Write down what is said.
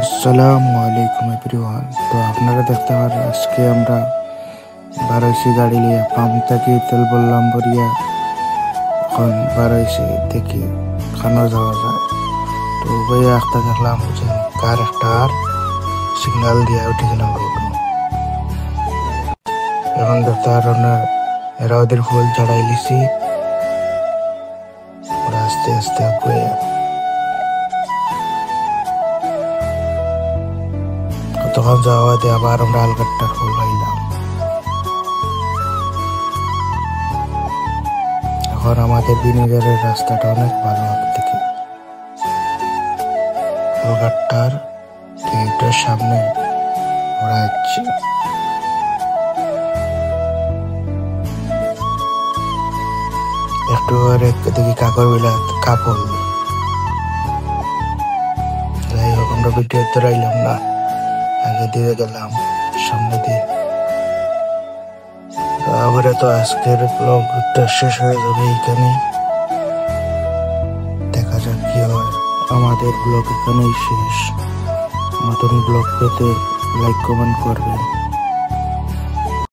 আসসালামু আলাইকুম এভরিওয়ান। তো আপনারা দেখতে পারেন আজকে আমরা বারোইশি গাড়ি নিয়ে পাম্প থেকে তেল বললাম ভরিয়া এখন বারোইশি দেখি খানো যাওয়া যায়। তো ভাই একটা দেখলাম যে কার একটা আর সিগন্যাল দিয়ে উঠে গেলাম রোড। এখন দেখতে পারেন এরা ওদের ফুল চড়াই লিছি, ওরা আস্তে আস্তে আগুয়ে তখন যাওয়া দিয়ে আবার আমরা আলগাট্টার ফুল হইলাম। এখন আমাদের বিনিয়োগের রাস্তাটা অনেক ভালো থেকে আলগাট্টার গেটের সামনে আমরা যাচ্ছি। একটু দেখি কাকর বিলা কাপড়, যাই হোক আমরা ভিডিও তো রাইলাম না, আগে দিয়ে গেলাম সামনে দিয়ে। তারপরে তো আজকের ব্লগটা শেষ হয়ে যাবে এইখানে, দেখা যাক কি হয়। আমাদের ব্লগ এখানেই শেষ। নতুন ব্লগ পেতে লাইক কমেন্ট করবেন।